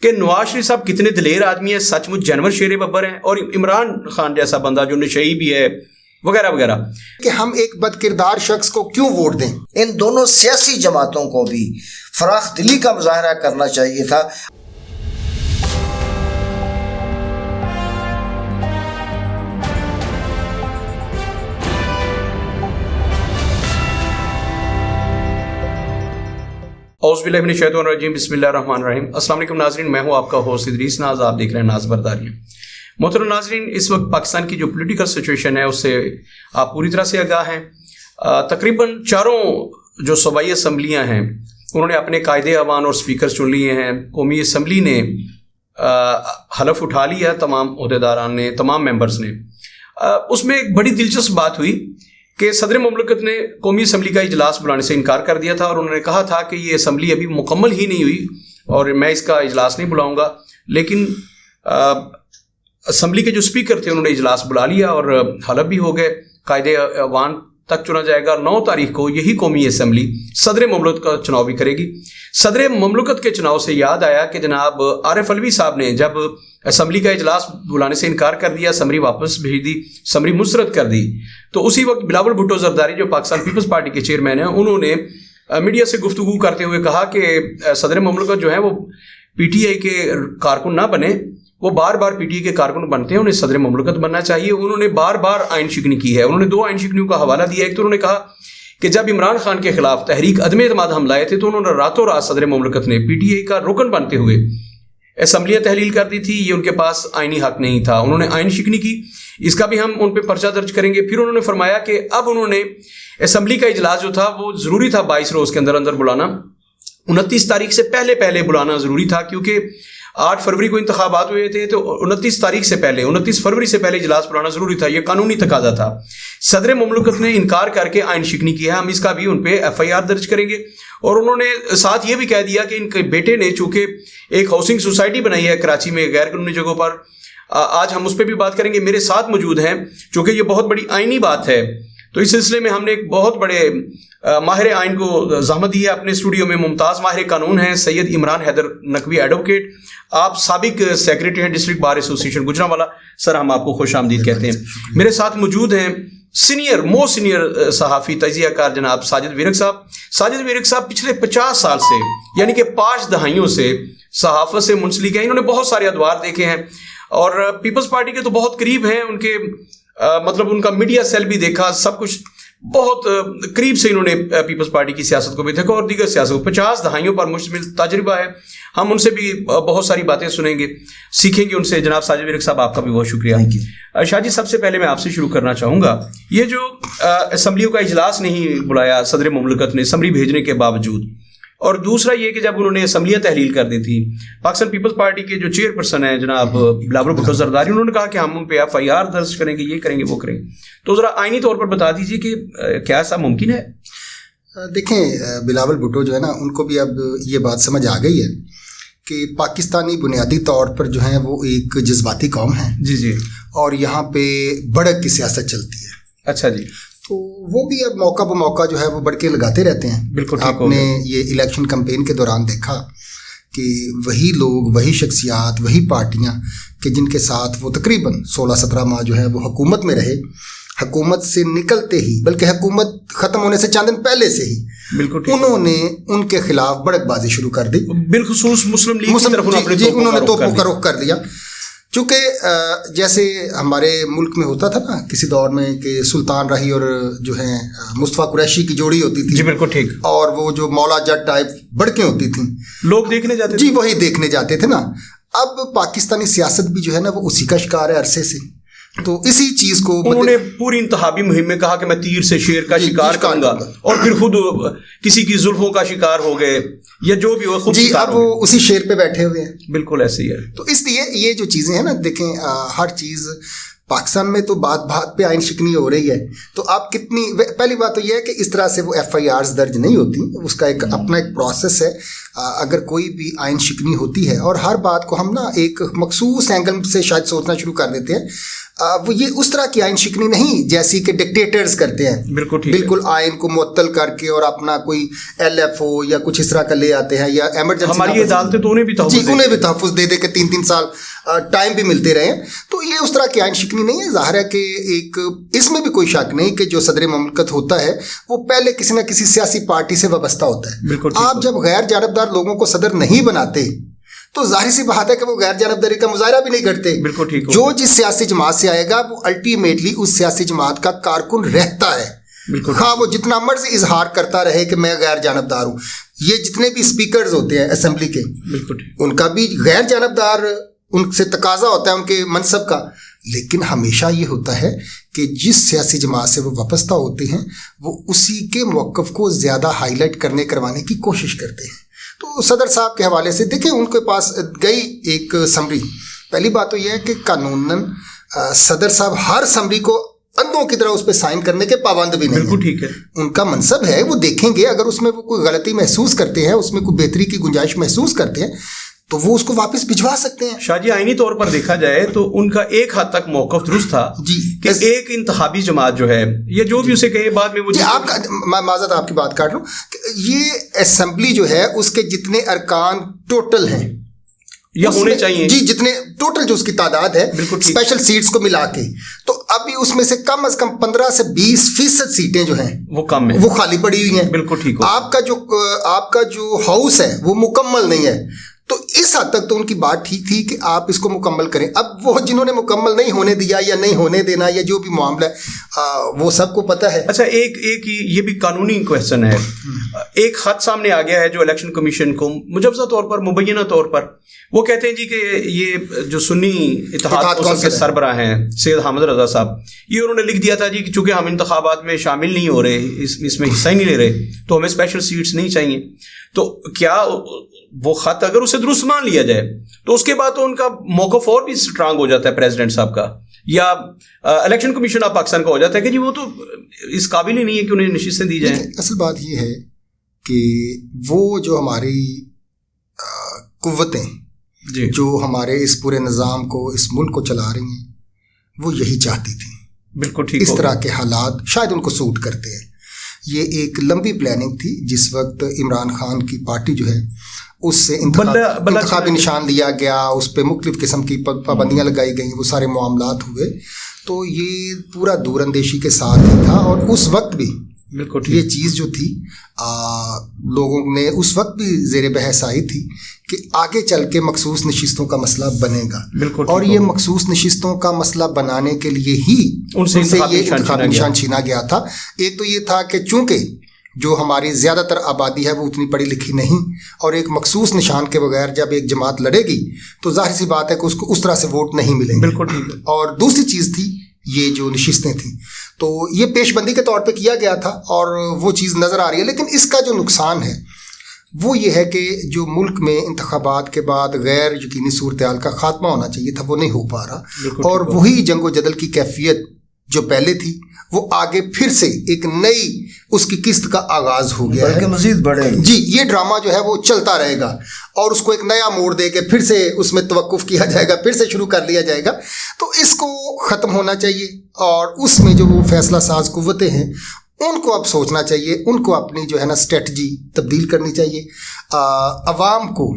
کہ نواز شریف صاحب کتنے دلیر آدمی ہیں, سچ مچ جانور شیر ببر ہیں, اور عمران خان جیسا بندہ جو نشئی بھی ہے وغیرہ وغیرہ, کہ ہم ایک بد کردار شخص کو کیوں ووٹ دیں. ان دونوں سیاسی جماعتوں کو بھی فراخ دلی کا مظاہرہ کرنا چاہیے تھا. اعوذ باللہ من الشیطان الرجیم, بسم اللہ الرحمن الرحیم. السلام علیکم ناظرین, میں ہوں آپ کا ہوسٹ ادریس ناز, آپ دیکھ رہے ہیں ناز برداریاں. محترم ناظرین, اس وقت پاکستان کی جو پولیٹیکل سچویشن ہے اس سے آپ پوری طرح سے آگاہ ہیں. تقریباً چاروں جو صوبائی اسمبلیاں ہیں انہوں نے اپنے قائد ایوان اور سپیکر چن لیے ہیں. قومی اسمبلی نے حلف اٹھا لیا تمام عہدیداران نے, تمام ممبرز نے. اس میں ایک بڑی دلچسپ بات ہوئی کہ صدر مملکت نے قومی اسمبلی کا اجلاس بلانے سے انکار کر دیا تھا, اور انہوں نے کہا تھا کہ یہ اسمبلی ابھی مکمل ہی نہیں ہوئی اور میں اس کا اجلاس نہیں بلاؤں گا. لیکن اسمبلی کے جو اسپیکر تھے انہوں نے اجلاس بلا لیا اور حلف بھی ہو گئے. قائد ایوان تک چنا جائے گا. 9 تاریخ کو یہی قومی اسمبلی صدر مملکت کا چناؤ بھی کرے گی. صدر مملکت کے چناؤ سے یاد آیا کہ جناب عارف علوی صاحب نے جب اسمبلی کا اجلاس بلانے سے انکار کر دیا, اسمبلی واپس بھیج دی, اسمبلی مسترد کر دی, تو اسی وقت بلاول بھٹو زرداری جو پاکستان پیپلز پارٹی کے چیئرمین ہیں انہوں نے میڈیا سے گفتگو کرتے ہوئے کہا کہ صدر مملکت جو ہے وہ پی ٹی آئی کے کارکن نہ بنے, وہ بار بار پی ٹی آئی کے کارکن بنتے ہیں, انہیں صدر مملکت بننا چاہیے. انہوں نے بار بار آئین شکنی کی ہے. انہوں نے 2 آئین شکنیوں کا حوالہ دیا. ایک تو انہوں نے کہا کہ جب عمران خان کے خلاف تحریک عدم اعتماد ہم لائے تھے تو انہوں نے راتوں رات صدر مملکت نے پی ٹی آئی کا رکن بنتے ہوئے اسمبلیاں تحلیل کر دی تھی. یہ ان کے پاس آئینی حق نہیں تھا. انہوں نے آئین شکنی کی, اس کا بھی ہم ان پہ پرچہ درج کریں گے. پھر انہوں نے فرمایا کہ اب انہوں نے اسمبلی کا اجلاس جو تھا وہ ضروری تھا 22 روز کے اندر بلانا, 29 تاریخ سے پہلے بلانا ضروری تھا, کیونکہ 8 فروری کو انتخابات ہوئے تھے تو 29 فروری سے پہلے اجلاس بلانا ضروری تھا. یہ قانونی تقاضا تھا. صدر مملکت نے انکار کر کے آئین شکنی کی ہے. ہم اس کا بھی ان پہ ایف آئی آر درج کریں گے. اور انہوں نے ساتھ یہ بھی کہہ دیا کہ ان کے بیٹے نے چونکہ ایک ہاؤسنگ سوسائٹی بنائی ہے کراچی میں غیر قانونی جگہوں پر, آج ہم اس پہ بھی بات کریں گے. میرے ساتھ موجود ہیں چونکہ یہ بہت بڑی آئینی بات ہے, تو اس سلسلے میں ہم نے ایک بہت بڑے ماہر آئین کو زحمت دی ہے اپنے اسٹوڈیو میں. ممتاز ماہر قانون ہیں سید عمران حیدر نقوی ایڈوکیٹ, آپ سابق سیکریٹری ہیں ڈسٹرکٹ بار ایسوسیشن گجرانوالہ. سر ہم آپ کو خوش آمدید کہتے ہیں. میرے ساتھ موجود ہیں موسٹ سینئر صحافی تجزیہ کار جناب ساجد ویرک صاحب. ساجد ویرک صاحب پچھلے 50 سال سے یعنی کہ 5 دہائیوں سے صحافت سے منسلک ہیں. انہوں نے بہت سارے ادوار دیکھے ہیں اور پیپلز پارٹی کے تو بہت قریب ہیں. ان کے مطلب ان کا میڈیا سیل بھی دیکھا, سب کچھ بہت قریب سے انہوں نے پیپلز پارٹی کی سیاست کو بھی دیکھا اور دیگر سیاست کو. 50 دہائیوں پر مشتمل تجربہ ہے. ہم ان سے بھی بہت ساری باتیں سنیں گے, سیکھیں گے ان سے. جناب ساجد ویرک صاحب آپ کا بھی بہت شکریہ. شاہ جی, سب سے پہلے میں آپ سے شروع کرنا چاہوں گا, یہ جو اسمبلیوں کا اجلاس نہیں بلایا صدر مملکت نے اسمبلی بھیجنے کے باوجود, اور دوسرا یہ کہ جب انہوں نے اسمبلیاں تحلیل کر دی تھی, پاکستان پیپلز پارٹی کے جو چیئر پرسن ہیں جناب بلاول بھٹو زرداری, انہوں نے کہا کہ ہم ان پہ ایف آئی آر درج کریں گے, یہ کریں گے, وہ کریں گے. تو ذرا آئینی طور پر بتا دیجیے کہ کیا ایسا ممکن ہے؟ دیکھیں, بلاول بھٹو جو ہے نا, ان کو بھی اب یہ بات سمجھ آ گئی ہے کہ پاکستانی بنیادی طور پر جو ہیں وہ ایک جذباتی قوم ہے. جی. اور یہاں پہ بڑک کی سیاست چلتی ہے. اچھا جی. تو وہ بھی اب موقع بہ موقع جو ہے وہ بڑکے لگاتے رہتے ہیں. بالکل. آپ نے یہ الیکشن کمپین کے دوران دیکھا کہ وہی لوگ, وہی شخصیات, وہی پارٹیاں کہ جن کے ساتھ وہ تقریباً 16-17 ماہ جو ہے وہ حکومت میں رہے, حکومت سے نکلتے ہی بلکہ حکومت ختم ہونے سے چند دن پہلے سے ہی بالکل انہوں نے ان کے خلاف بڑک بازی شروع کر دی. بالخصوص مسلم لیگ کی طرف انہوں نے توپوں کا رخ کر دیا. چونکہ جیسے ہمارے ملک میں ہوتا تھا نا کسی دور میں کہ سلطان راہی اور جو ہیں مصطفیٰ قریشی کی جوڑی ہوتی تھی. جی بالکل ٹھیک. اور وہ جو مولا جٹ ٹائپ بڑکیں ہوتی تھیں, لوگ دیکھنے جاتے تھے. جی وہی دیکھنے جاتے تھے نا. اب پاکستانی سیاست بھی جو ہے نا وہ اسی کا شکار ہے عرصے سے. تو اسی چیز کو انہوں نے پوری انتخابی مہم میں کہا کہ میں تیر سے شیر کا شکار کروں گا, اور پھر خود کسی کی زلفوں کا شکار ہو گئے یا جو بھی ہو, خود جی اب وہ اسی شیر پہ بیٹھے ہوئے ہیں. بالکل ایسے ہی ہے. تو اس لیے یہ جو چیزیں ہیں نا, دیکھیں ہر چیز پاکستان میں تو بات بات پہ آئین شکنی ہو رہی ہے. تو آپ کتنی, پہلی بات تو یہ ہے کہ اس طرح سے وہ ایف آئی آرز درج نہیں ہوتی, اس کا ایک اپنا ایک پروسیس ہے. اگر کوئی بھی آئین شکنی ہوتی ہے، اور ہر بات کو ہم نا ایک مخصوص اینگل سے شاید سوچنا شروع کر دیتے ہیں، وہ یہ اس طرح کی آئین شکنی نہیں جیسی کہ ڈکٹیٹرز کرتے ہیں، بالکل آئین کو معطل کر کے اور اپنا کوئی ایل ایف او یا کچھ اس طرح کا لے آتے ہیں، یا ایمرجنسی ہماری عدالتیں تو انہیں بھی تحفظ دے کے 3 سال ٹائم بھی ملتے رہے ہیں. تو یہ اس طرح کی آئین شکنی نہیں ہے. ظاہر ہے کہ ایک اس میں بھی کوئی شک نہیں کہ جو صدر مملکت ہوتا ہے وہ پہلے کسی نہ کسی سیاسی پارٹی سے وابستہ ہوتا ہے. آپ جب غیر جانبدار لوگوں کو صدر نہیں بناتے تو ظاہر سی بات ہے کہ وہ غیر جانبداری کا مظاہرہ بھی نہیں کرتے. جو جس سیاسی جماعت سے آئے گا وہ الٹیمیٹلی اس سیاسی جماعت کا کارکن رہتا ہے، ہاں وہ جتنا مرضی اظہار کرتا رہے کہ میں غیر جانبدار ہوں. یہ جتنے بھی اسپیکرز ہوتے ہیں اسمبلی کے، ان کا بھی غیر جانبدار ان سے تقاضا ہوتا ہے ان کے منصب کا، لیکن ہمیشہ یہ ہوتا ہے کہ جس سیاسی جماعت سے وہ وابستہ ہوتے ہیں وہ اسی کے موقف کو زیادہ ہائی لائٹ کروانے کی کوشش کرتے ہیں. تو صدر صاحب کے حوالے سے دیکھیں ان کے پاس گئی ایک سمری. پہلی بات تو یہ ہے کہ قانوناً صدر صاحب ہر سمری کو اندھوں کی طرح اس پہ سائن کرنے کے پابند بھی نہیں. بالکل ٹھیک ہے، ان کا منصب ہے، وہ دیکھیں گے اگر اس میں وہ کوئی غلطی محسوس کرتے ہیں، اس میں کوئی بہتری کی گنجائش محسوس کرتے ہیں تو وہ اس کو واپس بھجوا سکتے ہیں. شاہ جی آئینی طور پر دیکھا جائے تو ان کا ایک حد تک موقف درست تھا کہ ایک انتخابی جماعت جو ہے یا جو بھی اسے کہے بعد میں وہ آپ کا معذرت آپ کی بات کاٹ لوں، یہ اسمبلی جو ہے اس کے جتنے ارکان ٹوٹل ہیں یا ہونے چاہیے، جی جتنے ٹوٹل جو اس کی تعداد ہے اسپیشل سیٹس کو ملا کے، تو ابھی اس میں سے کم از کم 15 سے 20% سیٹیں جو ہیں وہ کم ہیں، وہ خالی پڑی ہوئی ہیں. بالکل ٹھیک. آپ کا جو ہاؤس ہے وہ مکمل نہیں ہے. تو اس حد تک تو ان کی بات ٹھیک تھی کہ آپ اس کو مکمل کریں. اب وہ جنہوں نے مکمل نہیں ہونے دیا یا نہیں ہونے دینا یا جو بھی معاملہ ہے وہ سب کو پتہ ہے. اچھا ایک یہ بھی قانونی کویسچن ہے. ایک خط سامنے آ گیا ہے جو الیکشن کمیشن کو مجوزہ طور پر مبینہ طور پر وہ کہتے ہیں جی کہ یہ جو سنی اتحاد کونسل کے سربراہ ہیں سید حامد رضا صاحب، یہ انہوں نے لکھ دیا تھا جی کہ چونکہ ہم انتخابات میں شامل نہیں ہو رہے، اس میں حصہ ہی نہیں لے رہے، تو ہمیں اسپیشل سیٹس نہیں چاہیے. تو کیا وہ خط اگر اسے درست مان لیا جائے تو اس کے بعد تو ان کا موقف اور بھی اسٹرانگ ہو جاتا ہے پریزیڈنٹ صاحب کا، یا الیکشن کمیشن آف پاکستان کا ہو جاتا ہے کہ جی وہ تو اس قابل ہی نہیں ہے کہ انہیں نشستیں دی جائیں. اصل بات یہ ہے کہ وہ جو ہماری قوتیں جو ہمارے اس پورے نظام کو، اس ملک کو چلا رہی ہیں، وہ یہی چاہتی تھیں. بالکل ٹھیک. اس طرح کے حالات شاید ان کو سوٹ کرتے ہیں. یہ ایک لمبی پلاننگ تھی. جس وقت عمران خان کی پارٹی جو ہے اس سے انتخابی نشان لیا گیا، اس پہ مختلف قسم کی پابندیاں لگائی گئیں، وہ سارے معاملات ہوئے، تو یہ پورا دور اندیشی کے ساتھ ہی تھا. اور اس وقت بھی یہ چیز جو تھی لوگوں نے اس وقت بھی زیر بحث آئی تھی کہ آگے چل کے مخصوص نشستوں کا مسئلہ بنے گا. اور یہ مخصوص نشستوں کا مسئلہ بنانے کے لیے ہی ان سے یہ انتخابی نشان چھینا گیا تھا. ایک تو یہ تھا کہ چونکہ جو ہماری زیادہ تر آبادی ہے وہ اتنی پڑھی لکھی نہیں، اور ایک مخصوص نشان کے بغیر جب ایک جماعت لڑے گی تو ظاہر سی بات ہے کہ اس کو اس طرح سے ووٹ نہیں ملیں گے. اور دوسری چیز تھی یہ جو نشستیں تھیں، تو یہ پیش بندی کے طور پہ کیا گیا تھا اور وہ چیز نظر آ رہی ہے. لیکن اس کا جو نقصان ہے وہ یہ ہے کہ جو ملک میں انتخابات کے بعد غیر یقینی صورتحال کا خاتمہ ہونا چاہیے تھا وہ نہیں ہو پا رہا، اور وہی جنگ و جدل کی کیفیت جو پہلے تھی وہ آگے پھر سے ایک نئی اس کی قسط کا آغاز ہو گیا ہے، مزید بڑھے. جی یہ ڈرامہ جو ہے وہ چلتا رہے گا اور اس کو ایک نیا موڑ دے کے پھر سے اس میں توقف کیا جائے گا، پھر سے شروع کر لیا جائے گا. تو اس کو ختم ہونا چاہیے، اور اس میں جو وہ فیصلہ ساز قوتیں ہیں ان کو اب سوچنا چاہیے، ان کو اپنی جو ہے نا اسٹریٹجی تبدیل کرنی چاہیے. عوام کو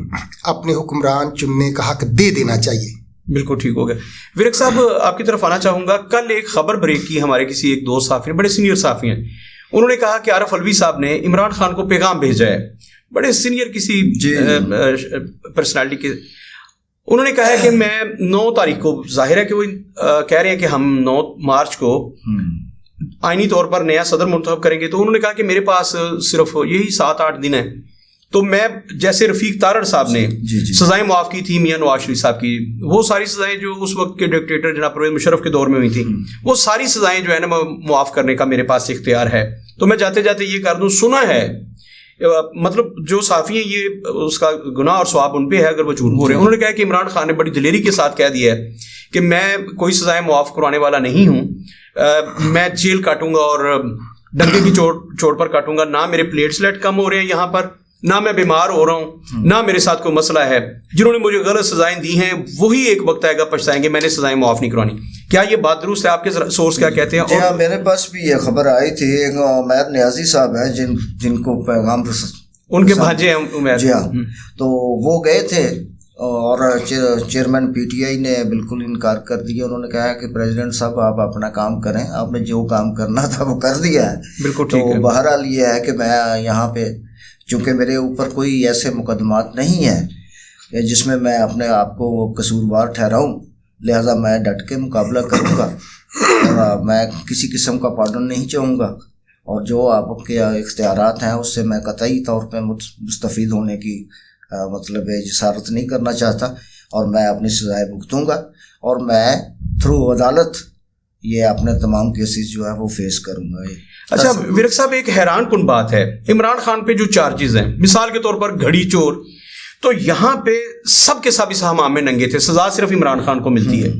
اپنے حکمران چننے کا حق دے دینا چاہیے. بالکل ٹھیک ہو گیا. ورک صاحب آپ کی طرف آنا چاہوں گا. کل ایک خبر بریک کی ہمارے کسی ایک دوست صحافی، بڑے سینئر صحافی ہیں، انہوں نے کہا کہ عارف الوی صاحب نے عمران خان کو پیغام بھیجا ہے، بڑے سینئر کسی پرسنالٹی کے. انہوں نے کہا ہے کہ میں 9 تاریخ کو، ظاہر ہے کہ وہ کہہ رہے ہیں کہ ہم 9 مارچ کو آئینی طور پر نیا صدر منتخب کریں گے. تو انہوں نے کہا کہ میرے پاس صرف یہی 7-8 دن ہیں، تو میں جیسے رفیق تارڑ صاحب نے سزائیں معاف کی تھی میاں نواز شریف صاحب کی، وہ ساری سزائیں جو اس وقت کے ڈکٹیٹر جناب پرویز مشرف کے دور میں ہوئی تھیں، وہ ساری سزائیں جو ہے نا معاف کرنے کا میرے پاس اختیار ہے. تو میں جاتے جاتے یہ کر دوں. سنا ہے مطلب جو صحافی ہیں یہ اس کا گناہ اور ثواب ان پہ ہے اگر وہ جھوٹ بول رہے ہیں. انہوں نے کہا کہ عمران خان نے بڑی دلیری کے ساتھ کہہ دیا ہے کہ میں کوئی سزائیں معاف کروانے والا نہیں ہوں، میں جیل کاٹوں گا اور ڈنگے کی چوٹ پر کاٹوں گا. نہ میرے پلیٹلیٹ کم ہو رہے ہیں یہاں پر، نہ میں بیمار ہو رہا ہوں، نہ میرے ساتھ کوئی مسئلہ ہے. جنہوں نے مجھے غلط سزائیں دی ہیں وہی ایک وقت آئے گا پچھتائیں گے میں نے سزائیں معاف نہیں کروانی. کیا یہ بات درست ہے؟ آپ کے سورس کیا کہتے ہیں؟ جی ہاں، میرے پاس بھی یہ خبر آئی تھی. ایک عمیر نیازی صاحب ہیں جن کو پیغام ان کے بھانجے ہیں عمیر. جی ہاں، تو وہ گئے تھے اور چیئرمین پی ٹی آئی نے بالکل انکار کر دیا. انہوں نے کہا کہ پریزیڈنٹ صاحب آپ اپنا کام کریں، آپ نے جو کام کرنا تھا وہ کر دیا ہے. بالکل ٹھیک ہے. تو بہرحال یہ ہے کہ میں یہاں پہ چونکہ میرے اوپر کوئی ایسے مقدمات نہیں ہیں جس میں میں اپنے آپ کو قصوروار ٹھہراؤں، لہذا میں ڈٹ کے مقابلہ کروں گا اور میں کسی قسم کا پارڈن نہیں چاہوں گا. اور جو آپ کے اختیارات ہیں اس سے میں قطعی طور پہ مستفید ہونے کی مطلب جسارت نہیں کرنا چاہتا، اور میں اپنی سزائیں بھگتوں گا اور میں تھرو عدالت یہ اپنے تمام کیسز جو ہے وہ فیس کروں گا. اچھا ورک صاحب، ایک حیران کن بات ہے، عمران خان پہ جو چارجز ہیں، مثال کے طور پر گھڑی چور، تو یہاں پہ سب کے سب اس حمام میں ننگے تھے، سزا صرف عمران خان کو ملتی ہے.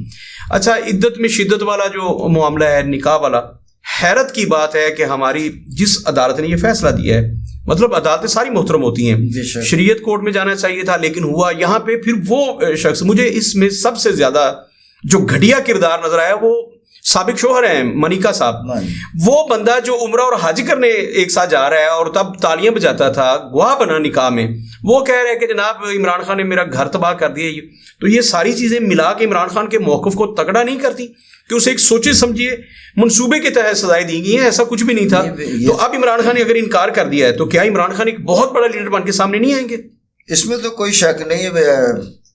اچھا عدت میں شدت والا جو معاملہ ہے، نکاح والا، حیرت کی بات ہے کہ ہماری جس عدالت نے یہ فیصلہ دیا ہے، مطلب عدالتیں ساری محترم ہوتی ہیں، شریعت کورٹ میں جانا چاہیے تھا لیکن ہوا یہاں پہ. پھر وہ شخص، مجھے اس میں سب سے زیادہ جو گھٹیا کردار نظر آیا وہ سابق شوہر ہیں منیکا صاحب. وہ بندہ جو عمرہ اور حج کرنے ایک ساتھ جا رہا ہے اور تب تالیاں بجاتا تھا، گواہ بنا نکاح میں، وہ کہہ رہے کہ جناب عمران خان نے میرا گھر تباہ کر دیا. تو یہ ساری چیزیں ملا کے عمران خان کے موقف کو تگڑا نہیں کرتی کہ اسے ایک سوچے سمجھیے منصوبے کے تحت سزائیں دی گئی ہیں؟ ایسا کچھ بھی نہیں تھا. تو اب عمران خان نے اگر انکار کر دیا ہے تو کیا عمران خان ایک بہت بڑا لیڈر بن کے سامنے نہیں آئیں گے؟ اس میں تو کوئی شک نہیں ہے،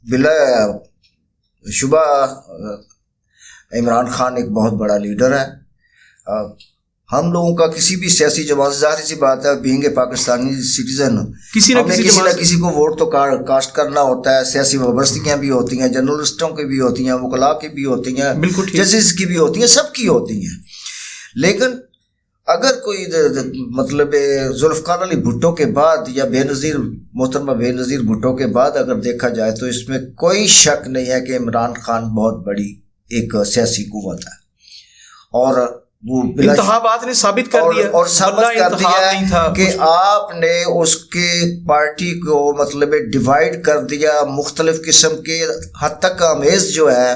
بلا شبہ عمران خان ایک بہت بڑا لیڈر ہے. ہم لوگوں کا کسی بھی سیاسی جماعت، ظاہر سی بات ہے، بینگ اے پاکستانی سٹیزن، کسی نہ کسی کو ووٹ تو کاسٹ کرنا ہوتا ہے. سیاسی وابستگیاں بھی ہوتی ہیں، جرنلسٹوں کی بھی ہوتی ہیں، وکلاء کی بھی ہوتی ہیں، ججز کی بھی ہوتی ہیں، سب کی ہوتی ہیں. لیکن اگر کوئی مطلب ذوالفقار علی بھٹو کے بعد یا محترمہ بے نظیر بھٹو کے بعد اگر دیکھا جائے تو اس میں کوئی شک نہیں ہے کہ عمران خان بہت بڑی ایک سیاسی قوت ہے. اور وہ انتخابات نے ثابت کر دیا اور ثابت کر دیا کہ آپ نے اس کے پارٹی کو مطلب ڈیوائیڈ کر دیا. مختلف قسم کے حد تک امیز جو ہے،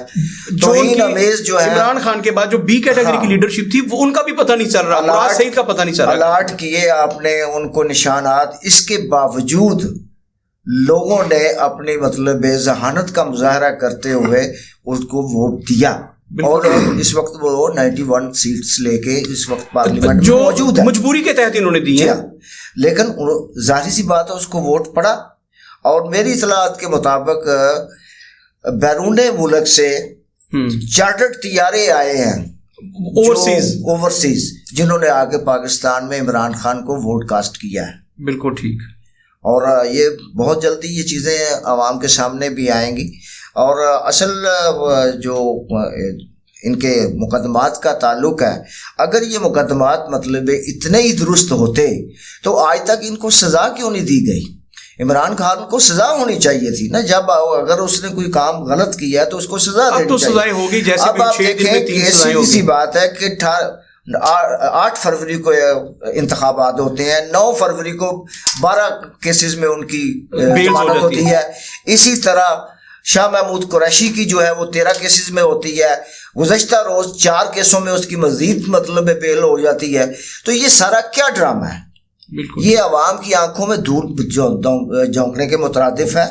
توہین امیز جو ہے، عمران خان کے بعد جو بی کیٹیگری کی لیڈرشپ تھی وہ ان کا بھی پتہ نہیں چل رہا، مراد سعید کا پتہ نہیں چل رہا، الاٹ کیے آپ نے ان کو نشانات. اس کے باوجود لوگوں نے اپنی مطلب ذہانت کا مظاہرہ کرتے ہوئے اس کو ووٹ دیا. اور اس وقت وہ 91 سیٹس لے کے اس وقت پارلیمنٹ میں موجود ہے، مجبوری کے تحت انہوں نے دی ہے. لیکن ظاہری سی بات ہے اس کو ووٹ پڑا. اور میری اطلاعات کے مطابق بیرون ملک سے چارٹرڈ طیارے آئے ہیں اوورسیز جنہوں نے آگے پاکستان میں عمران خان کو ووٹ کاسٹ کیا ہے. بالکل ٹھیک. اور یہ بہت جلدی یہ چیزیں عوام کے سامنے بھی آئیں گی. اور اصل جو ان کے مقدمات کا تعلق ہے، اگر یہ مقدمات مطلب اتنے ہی درست ہوتے تو آج تک ان کو سزا کیوں نہیں دی گئی؟ عمران خان کو سزا ہونی چاہیے تھی نا. جب اگر اس نے کوئی کام غلط کیا ہے تو اس کو سزا دینی چاہیے. سزائیں ہوگی، جیسے اب آپ دیکھیں کہ سیدھی سی بات ہے کہ 8 فروری کو انتخابات ہوتے ہیں، 9 فروری کو 12 کیسز میں ان کی ضمانت ہوتی ہے. اسی طرح شاہ محمود قریشی کی جو ہے وہ 13 کیسز میں ہوتی ہے. گزشتہ روز 4 کیسوں میں اس کی مزید مطلب بیل ہو جاتی ہے. تو یہ سارا کیا ڈرامہ ہے؟ یہ عوام کی آنکھوں میں دھول جھونکنے کے مترادف ہے.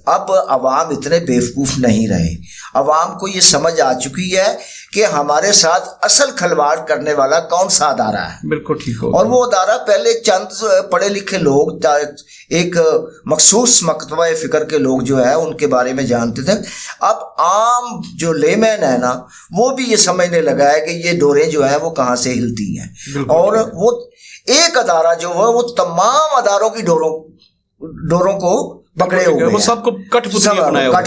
اب عوام اتنے بیوقوف نہیں رہے. عوام کو یہ سمجھ آ چکی ہے کہ ہمارے ساتھ اصل کھلواڑ کرنے والا کون سا ادارہ ہے. بالکل ٹھیک. اور وہ ادارہ پہلے چند پڑھے لکھے لوگ، ایک مخصوص مکتبہ فکر کے لوگ جو ہے ان کے بارے میں جانتے تھے. اب عام جو لے مین ہے نا، وہ بھی یہ سمجھنے لگا ہے کہ یہ ڈوریں جو ہیں وہ کہاں سے ہلتی ہیں. اور وہ ایک ادارہ جو ہے وہ تمام اداروں کی ڈوروں کو پکڑے ہوئے ہیں، وہ سب کو کٹ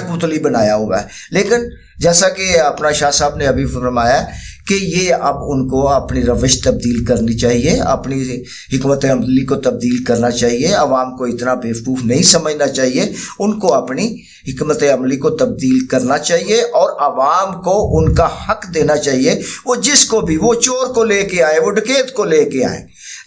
پتلی بنایا ہوا ہے. لیکن جیسا کہ اپنا شاہ صاحب نے ابھی فرمایا کہ یہ اب ان کو اپنی روش تبدیل کرنی چاہیے، اپنی حکمت عملی کو تبدیل کرنا چاہیے. عوام کو اتنا بیوقوف نہیں سمجھنا چاہیے، ان کو اپنی حکمت عملی کو تبدیل کرنا چاہیے اور عوام کو ان کا حق دینا چاہیے. وہ جس کو بھی، وہ چور کو لے کے آئے، وہ ڈکیت کو لے کے آئے.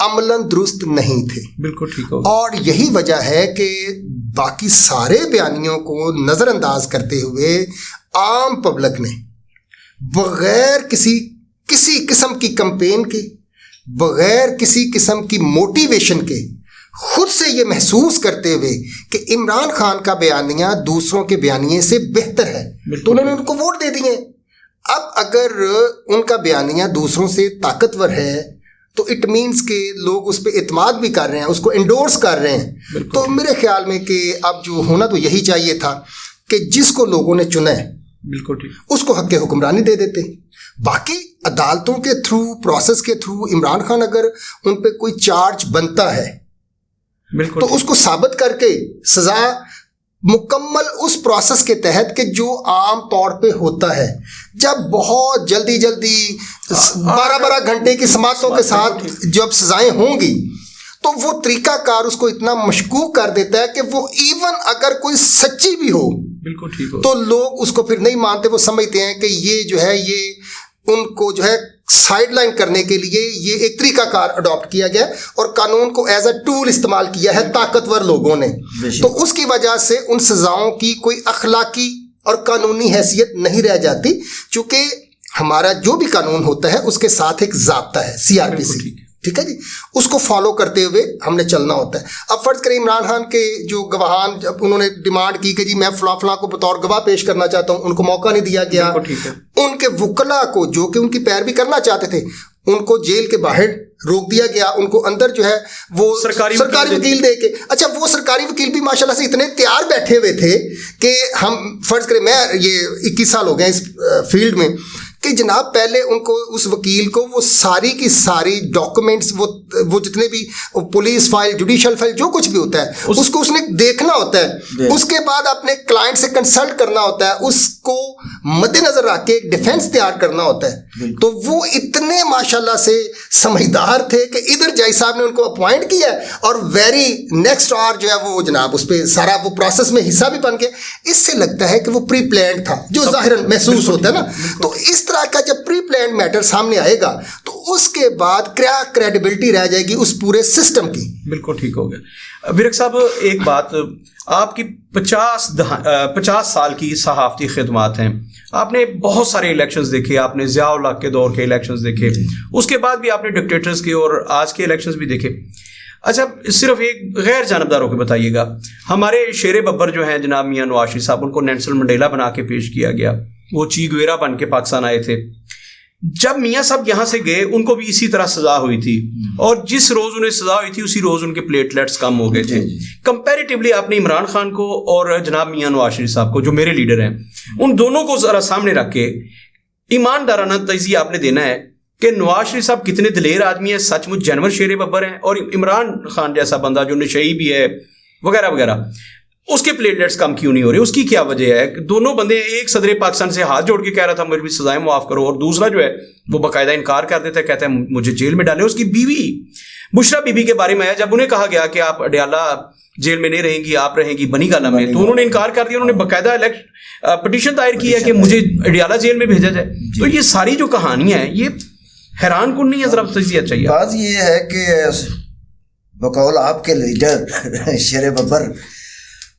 عملاً درست نہیں تھے. بالکل ٹھیک ہو. اور یہی وجہ ہے کہ باقی سارے بیانیوں کو نظر انداز کرتے ہوئے عام پبلک نے بغیر کسی قسم کی کمپین کے، بغیر کسی قسم کی موٹیویشن کے، خود سے یہ محسوس کرتے ہوئے کہ عمران خان کا بیانیہ دوسروں کے بیانیے سے بہتر ہے، تو انہوں نے ان کو ووٹ دے دیے. اب اگر ان کا بیانیہ دوسروں سے طاقتور ہے تو اٹ مینس کہ لوگ اس پہ اعتماد بھی کر رہے ہیں، اس کو انڈورس کر رہے ہیں. تو میرے خیال میں کہ اب جو ہونا تو یہی چاہیے تھا کہ جس کو لوگوں نے چنا ہے بالکل ٹھیک، اس کو حق حکمرانی دے دیتے. باقی عدالتوں کے تھرو، پروسیس کے تھرو عمران خان اگر ان پہ کوئی چارج بنتا ہے بالکل تو اس کو ثابت کر کے سزا مکمل اس پروسیس کے تحت کہ جو عام طور پہ ہوتا ہے جب بہت جلدی 12 گھنٹے کی سماعتوں کے ساتھ جب سزائیں ہوں گی تو وہ طریقہ کار اس کو اتنا مشکوک کر دیتا ہے کہ وہ ایون اگر کوئی سچی بھی ہو بالکل ٹھیک ہو تو لوگ اس کو پھر نہیں مانتے. وہ سمجھتے ہیں کہ یہ جو ہے یہ ان کو جو ہے سائڈ لائن کرنے کے لیے یہ ایک طریقہ کار اڈاپٹ کیا گیا اور قانون کو ایز اے ٹول استعمال کیا ہے طاقتور لوگوں نے. تو اس کی وجہ سے ان سزاؤں کی کوئی اخلاقی اور قانونی حیثیت نہیں رہ جاتی، چونکہ ہمارا جو بھی قانون ہوتا ہے اس کے ساتھ ایک ضابطہ ہے CRPC، ٹھیک ہے جی، اس کو فالو کرتے ہوئے ہم نے چلنا ہوتا ہے. اب فرض کریں عمران خان کے جو گواہان جب انہوں نے ڈیمانڈ کی کہ جی میں فلاں کو بطور گواہ پیش کرنا چاہتا ہوں، ان کو موقع نہیں دیا گیا. ان کے وکلاء کو جو کہ ان کی پیروی کرنا چاہتے تھے ان کو جیل کے باہر روک دیا گیا، ان کو اندر جو ہے وہ سرکاری وکیل دے کے، اچھا وہ سرکاری وکیل بھی ماشاءاللہ سے اتنے تیار بیٹھے ہوئے تھے کہ ہم فرض کریں، میں یہ 21 سال ہو گئے اس فیلڈ میں، کہ جناب پہلے ان کو اس وکیل کو وہ ساری کی ساری ڈاکومنٹس وہ جتنے بھی پولیس فائل، جوڈیشل فائل، جو کچھ بھی ہوتا ہے اس کو اس نے دیکھنا ہوتا ہے. اس کے بعد اپنے کلائنٹ سے کنسلٹ کرنا ہوتا ہے، اس کو مد نظر رکھ کے ایک ڈیفینس تیار کرنا ہوتا ہے. تو وہ اتنے ماشاءاللہ سے سمجھدار تھے کہ ادھر جائی صاحب نے ان کو اپوائنٹ کیا اور ویری نیکسٹ آور جو ہے وہ جناب اس پہ سارا وہ پروسیس میں حصہ بھی بن گیا. اس سے لگتا ہے کہ وہ پری پلانڈ تھا، جو ظاہراً محسوس ہوتا ہے نا. تو اس طرح کا جب پری پلانڈ میٹر سامنے آئے گا تو اس کے بعد کیا کریڈیبلٹی رہ جائے گی اس پورے سسٹم کی. بالکل ٹھیک ہو گیا. ورک صاحب ایک بات، آپ کی 50 سال کی صحافتی خدمات ہیں، آپ نے بہت سارے الیکشنز دیکھے، آپ نے ضیاء الحق کے دور کے الیکشنز دیکھے، اس کے بعد بھی آپ نے ڈکٹیٹرز کے اور آج کے الیکشنز بھی دیکھے. اچھا صرف ایک غیر جانبداروں کے بتائیے گا، ہمارے شیر ببر جو ہیں جناب میاں نواز شریف صاحب، ان کو نیلسن منڈیلا بنا کے پیش کیا گیا، وہ چی گویرا بن کے پاکستان آئے تھے. جب میاں صاحب یہاں سے گئے ان کو بھی اسی طرح سزا ہوئی تھی، اور جس روز انہیں سزا ہوئی تھی اسی روز ان کے پلیٹلیٹس کم ہو گئے تھے. کمپیریٹیولی آپ نے عمران خان کو اور جناب میاں نواز شریف صاحب کو جو میرے لیڈر ہیں ان دونوں کو ذرا سامنے رکھ کے ایماندارانہ تجزیہ آپ نے دینا ہے کہ نواز شریف صاحب کتنے دلیر آدمی ہیں، سچ مچ جانور شیر ببر ہیں، اور عمران خان جیسا بندہ جو نشئی بھی ہے وغیرہ وغیرہ، اس کے پلیٹلیٹس کم کیوں نہیں ہو رہے؟ اس کی کیا وجہ ہے؟ دونوں بندے، ایک صدر پاکستان سے ہاتھ جوڑ کے کہہ رہا تھا مجھے بھی سزائیں معاف کرو، اور دوسرا جو ہے وہ باقاعدہ انکار کر دیتا ہے، کہتا ہے مجھے جیل میں ڈالیں. اس کی بیوی بشرا بی بی کے بارے میں ہے، جب انہیں کہا گیا کہ آپ اڈیالہ جیل میں نہیں رہیں گی، آپ رہیں گی بنی گالہ میں، تو انہوں نے انکار کر دیا. انہوں نے باقاعدہ پٹیشن دائر کی ہے کہ مجھے اڈیالہ جیل میں بھیجا جائے. تو یہ ساری جو کہانیاں ہیں یہ حیران کن نہیں ہے؟ ذرا تجزیہ چاہیے. بات یہ ہے کہ بقول آپ کے لیڈر شیر ببر،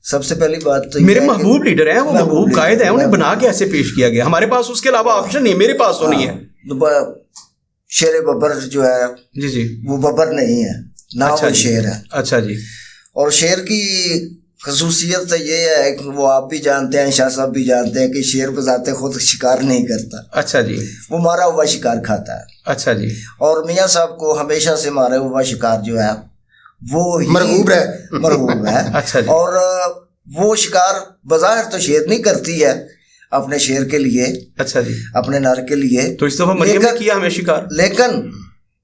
سب سے پہلی بات تو میرے محبوب لیڈر ہیں، وہ محبوب قائد ہیں، انہیں بنا کے ایسے پیش کیا گیا. ہمارے پاس اس کے علاوہ آپشن نہیں ہے، میرے پاس تو نہیں ہے. شیر ببر جو ہے جی وہ ببر نہیں ہے، نہ وہ شیر ہے. اچھا جی. اور شیر کی خصوصیت تو یہ ہے کہ وہ آپ بھی جانتے ہیں، شاہ صاحب بھی جانتے ہیں کہ شیر بذات خود شکار نہیں کرتا. اچھا جی. وہ مارا ہوا شکار کھاتا ہے. اچھا جی. اور میاں صاحب کو ہمیشہ سے مارا ہوا شکار جو ہے وہ مرغوب ہے. اچھا جی. اور وہ شکار بظاہر تو شیر نہیں کرتی ہے اپنے شیر کے لیے. اچھا جی. اپنے نر کے لیے. تو اس دفعہ مریم نے کیا ہمیں شکار، لیکن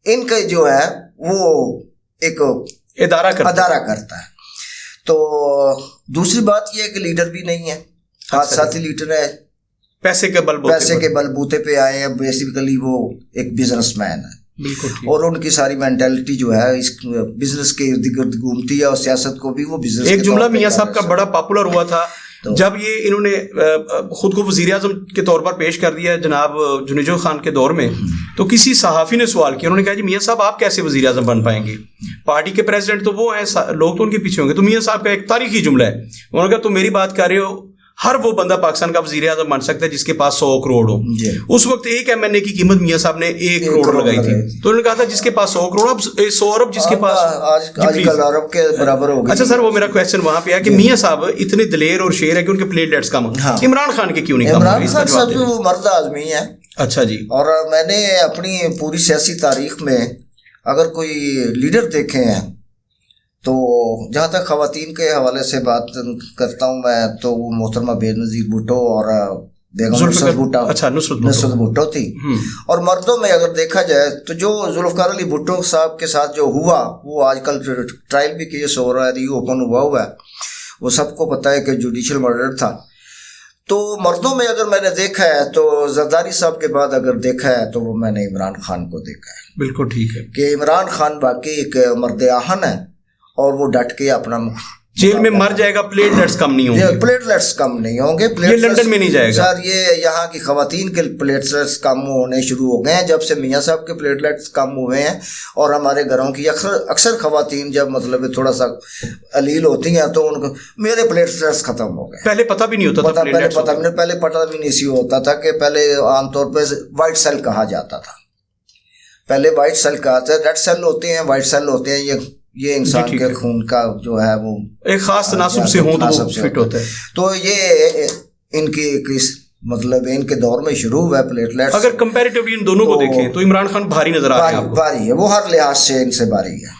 ان کا جو ہے وہ ایک ادارہ کرتا ہے. تو دوسری بات یہ ہے کہ لیڈر بھی نہیں ہے، ساتھی لیڈر ہے، پیسے کے بل بوتے پہ آئے ہیں. بیسیکلی وہ ایک بزنس مین ہے. اور ان کی ساری مینٹلٹی جو ہے اس بزنس کے ارد گرد گھومتی ہے، اور سیاست کو بھی وہ بزنس. ایک جملہ میاں صاحب کا بڑا پاپولر ہوا تھا جب یہ انہوں نے خود کو وزیر اعظم کے طور پر پیش کر دیا جناب جنیجو خان کے دور میں، تو کسی صحافی نے سوال کیا, انہوں نے کہا جی میاں صاحب آپ کیسے وزیر اعظم بن پائیں گے, پارٹی کے پریزیڈنٹ تو وہ ہیں, لوگ تو ان کے پیچھے ہوں گے. تو میاں صاحب کا ایک تاریخی جملہ ہے, انہوں نے کہا تم میری بات کر رہے ہو, ہر وہ بندہ پاکستان کا وزیر اعظم بن سکتا ہے جس کے پاس 100 کروڑ ہو. اس وقت ایک MNA کی قیمت میاں صاحب نے 1 کروڑ لگائی تھی, تو انہوں نے کہا تھا جس کے پاس 100 کروڑ, اب 100 ارب جس کے پاس آج کل ارب کے برابر ہو گئی. اچھا سر, وہ میرا کویسچن وہاں پہ ہے کہ میاں صاحب اتنے دلیر اور شیر ہے کہ ان کے پلیٹلیٹس کم, عمران خان کے کیوں نہیں کم؟ عمران خان صاحب جو وہ مرد آدمی ہے. اچھا جی. اور میں نے اپنی پوری سیاسی تاریخ میں اگر کوئی لیڈر دیکھے ہیں تو جہاں تک خواتین کے حوالے سے بات کرتا ہوں میں, تو وہ محترمہ بے نظیر بھٹو اور بیگم نصرت بھٹو تھی. اور مردوں میں اگر دیکھا جائے تو جو ذوالفقار علی بھٹو صاحب کے ساتھ جو ہوا, وہ آج کل ٹرائل بھی کیس ہو رہا ہے, ری اوپن ہوا ہے, وہ سب کو پتہ ہے کہ جوڈیشل مرڈر تھا. تو مردوں میں اگر میں نے دیکھا ہے تو زرداری صاحب کے بعد اگر دیکھا ہے تو وہ میں نے عمران خان کو دیکھا ہے. بالکل ٹھیک ہے کہ عمران خان باقی ایک مرد آہن ہے, اور وہ ڈٹ کے اپنا جیل میں مر جائے گا, پلیٹلیٹس کم نہیں ہوں گے. پلیٹلیٹس کم نہیں ہوں گے. یہ لندن میں نہیں جائے گا سر, یہ یہاں کی خواتین کے پلیٹلیٹس کم ہونے شروع ہو گئے ہیں جب سے میاں صاحب کے پلیٹلیٹس کم ہوئے ہیں. اور ہمارے گھروں کی اکثر خواتین جب مطلب تھوڑا سا علیل ہوتی ہیں تو ان کو میرے پلیٹلیٹس ختم ہو گئے. پہلے پتہ بھی نہیں ہوتا تھا, پہلے پتہ بھی نہیں سی ہوتا تھا, کہ پہلے عام طور پہ وائٹ سیل کہا جاتا تھا. پہلے وائٹ سیل کہا تھا, ریڈ سیل ہوتے ہیں, وائٹ سیل ہوتے ہیں. یہ انسان کے خون کا جو ہے وہ ایک خاص تناسب سے ہوں تو فٹ ہوتا ہے. تو یہ ان کی مطلب ان کے دور میں شروع ہوا ہے پلیٹلیٹس. اگر کمپیریٹیولی ان دونوں کو دیکھیں تو عمران خان بھاری نظر آ رہا ہے. بھاری ہے وہ, ہر لحاظ سے ان سے بھاری ہے.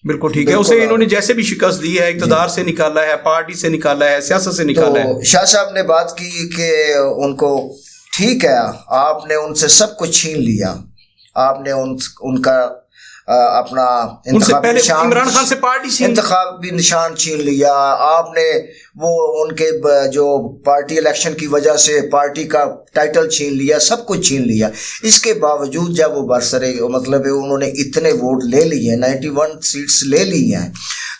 بالکل ٹھیک ہے. اسے انہوں نے جیسے بھی شکست دی ہے, اقتدار سے نکالا ہے, پارٹی سے نکالا ہے, سیاست سے نکالا ہے. شاہ صاحب نے بات کی کہ ان کو ٹھیک ہے, آپ نے ان سے سب کچھ چھین لیا, آپ نے ان کا اپنا عمران خان سے انتخابی نشان چھین لیا, آپ نے وہ ان کے جو پارٹی الیکشن کی وجہ سے پارٹی کا ٹائٹل چھین لیا, سب کچھ چھین لیا. اس کے باوجود جب وہ برسرے مطلب انہوں نے اتنے ووٹ لے لیے, 91 سیٹس لے لی ہیں,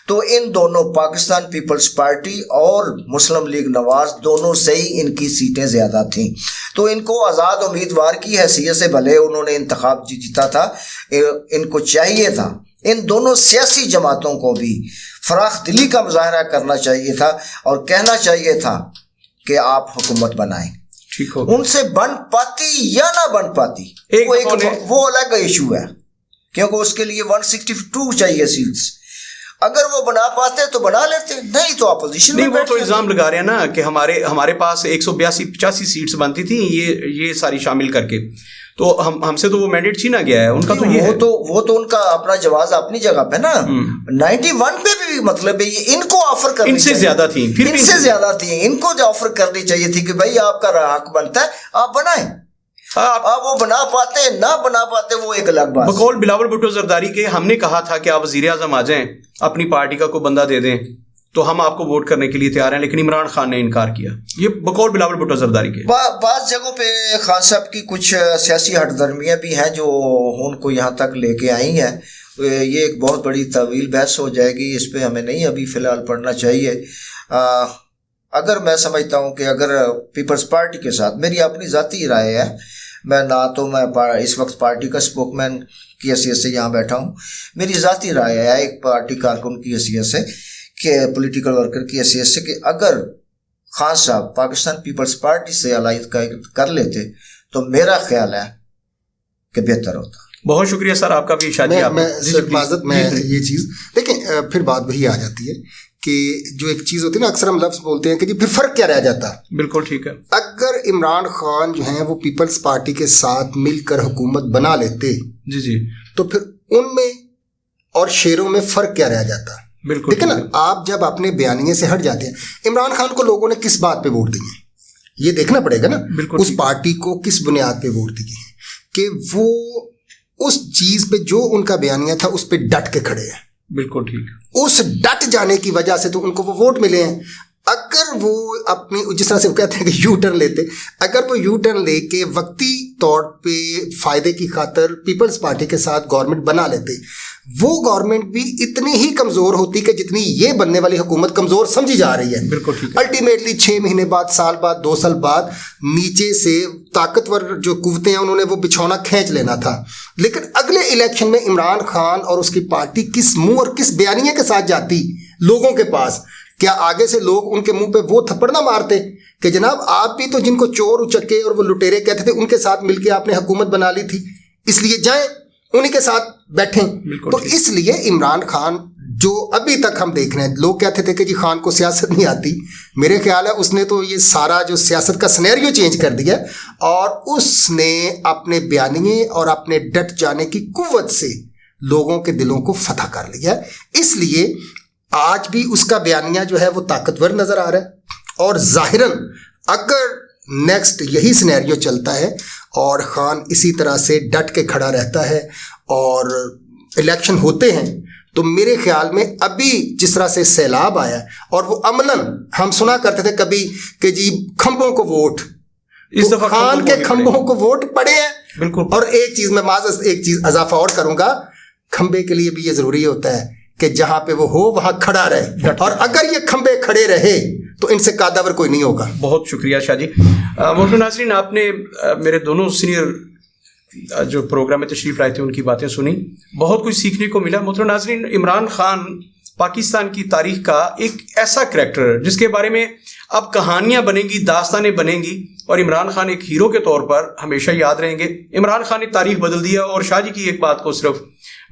تو ان دونوں پاکستان پیپلز پارٹی اور مسلم لیگ نواز دونوں سے ہی ان کی سیٹیں زیادہ تھیں. تو ان کو آزاد امیدوار کی حیثیت سے بھلے انہوں نے انتخاب جیتا تھا, ان کو چاہیے تھا ان دونوں سیاسی جماعتوں کو بھی فراخ دلی کا مظاہرہ کرنا چاہیے تھا اور کہنا چاہیے تھا کہ آپ حکومت بنائیں. ان سے بن پاتی یا نہ بن پاتی وہ الگ ایشو ہے, کیونکہ اس کے لیے 162 چاہیے سیٹس. اگر وہ بنا پاتے تو بنا لیتے, نہیں تو اپوزیشن نہیں. وہ تو الزام لگا رہے ہیں نا کہ ہمارے پاس 182-85 سیٹس بنتی تھیں, یہ ساری شامل کر کے, تو ہم سے تو وہ مینڈیٹ چھینا گیا ہے. ان کا تو یہ وہ تو ان کا اپنا جواز اپنی جگہ پہ نا. 91 پہ بھی مطلب ہے ان کو آفر کرنی, ان سے زیادہ تھیں, ان سے زیادہ تھیں, ان کو جو آفر کرنی چاہیے تھی کہ بھائی آپ کا حق بنتا ہے, آپ بنائیں. آپ وہ بنا پاتے نہ بنا پاتے وہ ایک الگ بات. بقول بلاول بھٹو زرداری کے ہم نے کہا تھا کہ آپ وزیر اعظم آ جائیں, اپنی پارٹی کا کوئی بندہ دے دیں تو ہم آپ کو ووٹ کرنے کے لیے تیار ہیں, لیکن عمران خان نے انکار کیا. یہ بقول بلاول بھٹو زرداری کے. بعض جگہوں پہ خان صاحب کی کچھ سیاسی ہٹ درمیاں بھی ہیں جو ان کو یہاں تک لے کے آئی ہیں. یہ ایک بہت بڑی طویل بحث ہو جائے گی, اس پہ ہمیں نہیں ابھی فی الحال پڑھنا چاہیے. اگر میں سمجھتا ہوں کہ اگر پیپلز پارٹی کے ساتھ, میری اپنی ذاتی رائے ہے, میں نہ تو میں اس وقت پارٹی کا اسپوک مین کی حیثیت سے یہاں بیٹھا ہوں, میری ذاتی رائے ہے ایک پارٹی کارکن کی حیثیت سے, کہ پولیٹیکل ورکر کی حیثیت سے, کہ اگر خان صاحب پاکستان پیپلز پارٹی سے علائد کر لیتے تو میرا خیال ہے کہ بہتر ہوتا. بہت شکریہ سر آپ کا بھی. میں یہ چیز دیکھیں, پھر بات وہی آ جاتی ہے کہ جو ایک چیز ہوتی ہے نا, اکثر ہم لفظ بولتے ہیں کہ جی پھر فرق کیا رہ جاتا. بالکل ٹھیک ہے. اگر عمران خان جو ہیں وہ پیپلز پارٹی کے ساتھ مل کر حکومت بنا لیتے جی تو پھر ان میں اور شیروں میں فرق کیا رہ جاتا. بالکل ٹھیک ہے نا. آپ جب اپنے بیانیے سے ہٹ جاتے ہیں, عمران خان کو لوگوں نے کس بات پہ ووٹ دیے یہ دیکھنا پڑے گا نا. اس پارٹی کو کس بنیاد پہ ووٹ دیے کہ وہ اس چیز پہ جو ان کا بیانیہ تھا اس پہ ڈٹ کے کھڑے ہیں. بالکل ٹھیک. اس ڈٹ جانے کی وجہ سے تو ان کو وہ ووٹ ملے ہیں. اگر وہ اپنی جس طرح سے وہ کہتے ہیں کہ یو ٹرن لیتے, اگر وہ یو ٹرن لے کے وقتی طور پہ فائدے کی خاطر پیپلز پارٹی کے ساتھ گورنمنٹ بنا لیتے, وہ گورنمنٹ بھی اتنی ہی کمزور ہوتی کہ جتنی یہ بننے والی حکومت کمزور سمجھی جا رہی ہے. بالکل ٹھیک ہے. الٹیمیٹلی 6 مہینے بعد, سال بعد, 2 سال بعد نیچے سے طاقتور جو قوتیں ہیں انہوں نے وہ بچھونا کھینچ لینا تھا. لیکن اگلے الیکشن میں عمران خان اور اس کی پارٹی کس منہ اور کس بیانیے کے ساتھ جاتی لوگوں کے پاس؟ کیا آگے سے لوگ ان کے منہ پہ وہ تھپڑ نہ مارتے کہ جناب آپ بھی تو جن کو چور اچکے اور وہ لٹیرے کہتے تھے ان کے ساتھ مل کے آپ نے حکومت بنا لی تھی, اس لیے جائیں انہی کے ساتھ بیٹھیں. تو اس لیے عمران خان جو ابھی تک ہم دیکھ رہے ہیں, لوگ کہتے تھے کہ جی خان کو سیاست نہیں آتی, میرے خیال ہے اس نے تو یہ سارا جو سیاست کا سینیریو چینج کر دیا اور اس نے اپنے بیانیے اور اپنے ڈٹ جانے کی قوت سے لوگوں کے دلوں کو فتح کر لیا. اس لیے آج بھی اس کا بیانیہ جو ہے وہ طاقتور نظر آ رہا ہے, اور ظاہراً اگر نیکسٹ یہی سینیریو چلتا ہے اور خان اسی طرح سے ڈٹ کے کھڑا رہتا ہے اور الیکشن ہوتے ہیں, تو میرے خیال میں ابھی جس طرح سے سیلاب آیا اور وہ عملاً ہم سنا کرتے تھے کبھی کہ جی کھمبوں کو ووٹ, اس دفعہ خان کے کھمبوں کو ووٹ پڑے ہیں. بالکل. اور ایک چیز میں معذرت ایک چیز اضافہ اور کروں گا, کھمبے کے لیے بھی یہ ضروری ہوتا ہے کہ جہاں پہ وہ ہو وہاں کھڑا رہے, اور اگر یہ کھمبے کھڑے رہے تو ان سے قادور کوئی نہیں ہوگا. بہت شکریہ شاہ جی. محترم ناظرین, آپ نے میرے دونوں سینئر جو پروگرام میں تشریف لائے تھے ان کی باتیں سنی, بہت کچھ سیکھنے کو ملا. محترم ناظرین, عمران خان پاکستان کی تاریخ کا ایک ایسا کریکٹر جس کے بارے میں اب کہانیاں بنیں گی, داستانیں بنیں گی, اور عمران خان ایک ہیرو کے طور پر ہمیشہ یاد رہیں گے. عمران خان نے تاریخ بدل دیا. اور شاہ جی کی ایک بات کو صرف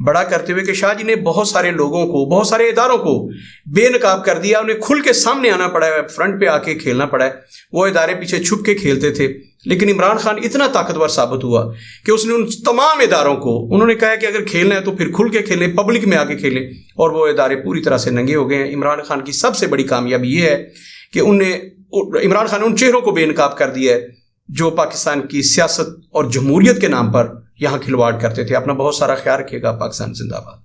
بڑا کرتے ہوئے کہ شاہ جی نے بہت سارے لوگوں کو, بہت سارے اداروں کو بے نقاب کر دیا, انہیں کھل کے سامنے آنا پڑا ہے, فرنٹ پہ آ کے کھیلنا پڑا ہے. وہ ادارے پیچھے چھپ کے کھیلتے تھے, لیکن عمران خان اتنا طاقتور ثابت ہوا کہ اس نے ان تمام اداروں کو, انہوں نے کہا کہ اگر کھیلنا ہے تو پھر کھل کے کھیلیں, پبلک میں آ کے کھیلیں, اور وہ ادارے پوری طرح سے ننگے ہو گئے ہیں. عمران خان کی سب سے بڑی کامیابی یہ ہے کہ عمران خان نے ان چہروں کو بے نقاب کر دیا ہے جو پاکستان کی سیاست اور جمہوریت کے نام پر یہاں کھلواڑ کرتے تھے. اپنا بہت سارا خیال رکھیے گا. پاکستان زندہ باد.